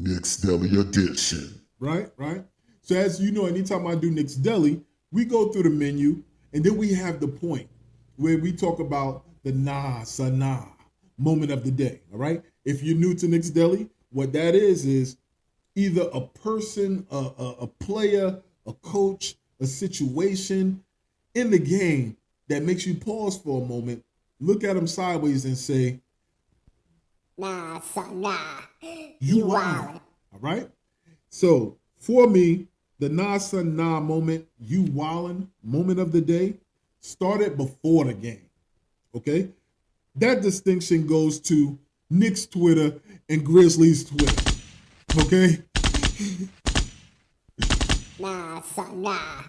Knicks Deli Edition. Right, right. So as you know, anytime I do Knicks Deli, we go through the menu and then we have the point where we talk about the nah moment of the day. All right. If you're new to Knicks Deli, what that is either a person, a player, a coach, a situation in the game that makes you pause for a moment, look at them sideways and say, Nah, son, nah. you wildin'. All right. So for me, the nah son nah moment, you wildin' moment of the day started before the game. Okay? That distinction goes to Knicks Twitter and Grizzlies Twitter. Okay? Nah, son, nah.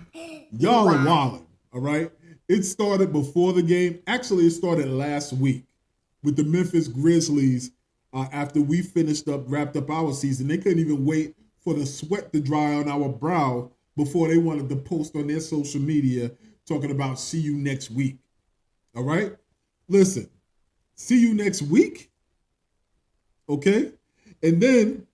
Y'all are wildin'. All right? It started before the game. Actually, it started last week with the Memphis Grizzlies after we wrapped up our season. They couldn't even wait for the sweat to dry on our brow before they wanted to post on their social media talking about see you next week. All right? Listen, see you next week. Okay? And then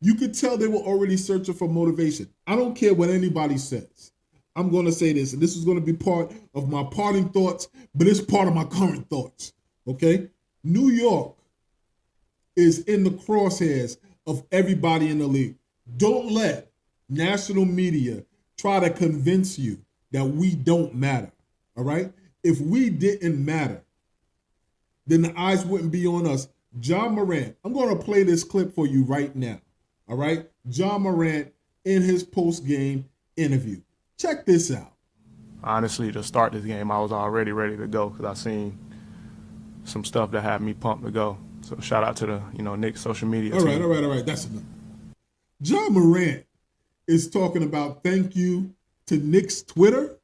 you could tell they were already searching for motivation. I don't care what anybody says. I'm going to say this, and this is going to be part of my parting thoughts, but it's part of my current thoughts. Okay? New York is in the crosshairs of everybody in the league. Don't let national media try to convince you that we don't matter. All right? If we didn't matter, then the eyes wouldn't be on us. John Morant, I'm going to play this clip for you right now. All right? John Morant in his post-game interview. Check this out. Honestly, to start this game, I was already ready to go because I seen some stuff that had me pumped to go. So shout out to the Knicks social media team. All right. That's enough. John Morant is talking about thank you to Knicks Twitter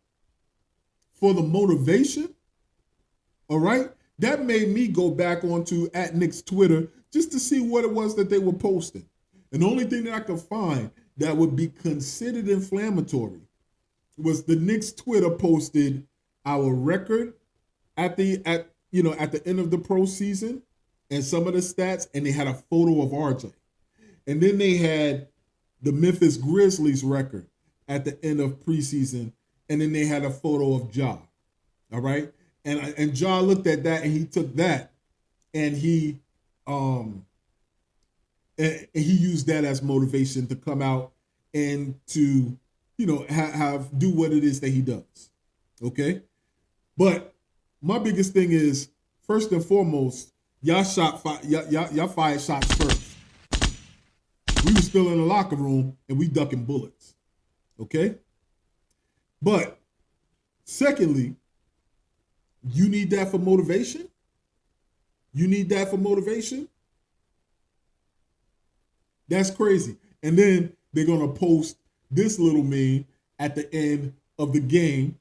for the motivation. All right? That made me go back onto @Knicks Twitter just to see what it was that they were posting. And the only thing that I could find that would be considered inflammatory was the Knicks Twitter posted our record at the end of the pro season and some of the stats, and they had a photo of RJ. And then they had the Memphis Grizzlies record at the end of preseason, and then they had a photo of Ja. All right? And Ja looked at that and he took that and he used that as motivation to come out and to have do what it is that he does. Okay? But my biggest thing is, first and foremost, y'all fired shots first. We were still in the locker room and we ducking bullets. Okay? But secondly, you need that for motivation? You need that for motivation? That's crazy. And then they're going to post this little meme at the end of the game,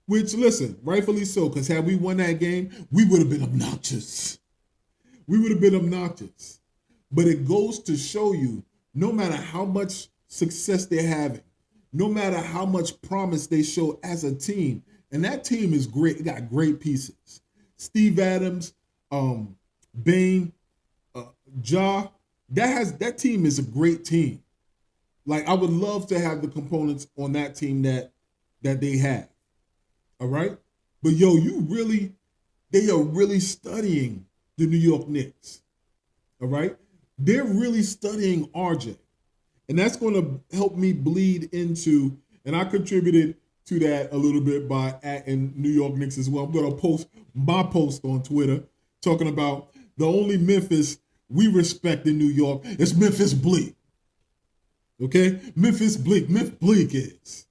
which, listen, rightfully so, because had we won that game, we would have been obnoxious. But it goes to show you, no matter how much success they're having, no matter how much promise they show as a team, and that team is great. It got great pieces. Steve Adams, Bane, Ja, that team is a great team. Like, I would love to have the components on that team that they have. All right? But they are really studying the New York Knicks. All right? They're really studying RJ. And that's going to help me bleed into, and I contributed to that a little bit by @in New York Knicks as well. I'm going to post my post on Twitter talking about the only Memphis we respect in New York is Memphis Bleak. Okay? Memphis Bleak. Memphis Bleak is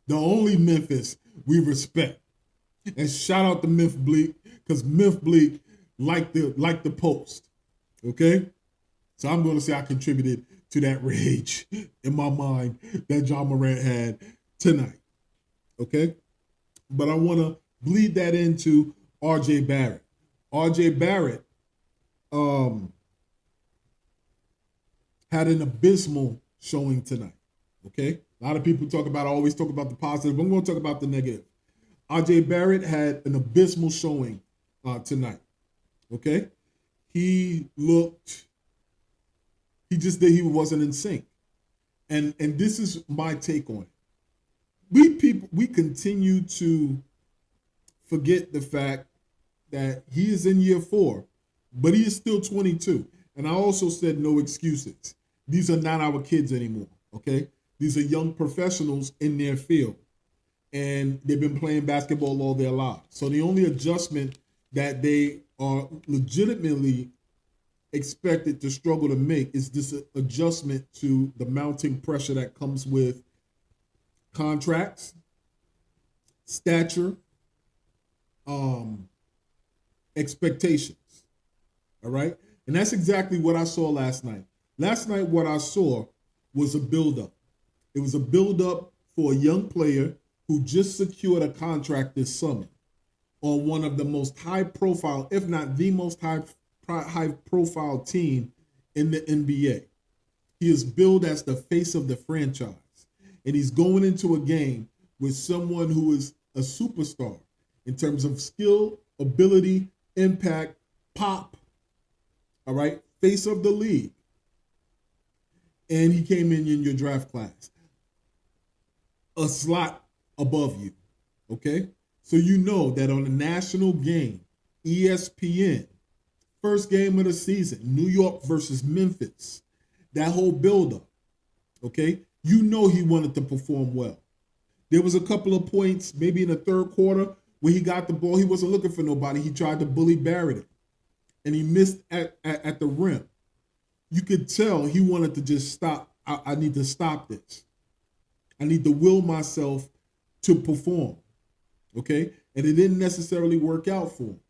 the only Memphis we respect. And shout out to Memphis Bleak, because Memphis Bleak liked the post. Okay? So I'm going to say I contributed to that rage in my mind that John Morant had tonight. Okay? But I want to bleed that into RJ Barrett. RJ Barrett had an abysmal showing tonight. Okay? A lot of people always talk about the positive. I'm going to talk about the negative. RJ Barrett had an abysmal showing tonight. Okay? He he wasn't in sync. And this is my take on it. We continue to forget the fact that he is in year 4, but he is still 22. And I also said no excuses. These are not our kids anymore, okay? These are young professionals in their field, and they've been playing basketball all their lives. So the only adjustment that they are legitimately expected to struggle to make is this adjustment to the mounting pressure that comes with contracts, stature, expectations. All right? And that's exactly what I saw last night. Last night, what I saw was a buildup. It was a buildup for a young player who just secured a contract this summer on one of the most high-profile, if not the most high-profile team in the NBA. He is billed as the face of the franchise, and he's going into a game with someone who is a superstar in terms of skill, ability, impact, pop, all right, face of the league. And he came in your draft class, a slot above you, okay? So you know that on a national game, ESPN, first game of the season, New York versus Memphis, that whole buildup, okay? You know he wanted to perform well. There was a couple of points, maybe in the third quarter, where he got the ball. He wasn't looking for nobody. He tried to bully Barrett, and he missed at the rim. You could tell he wanted to just stop. I need to stop this. I need to will myself to perform, okay? And it didn't necessarily work out for him.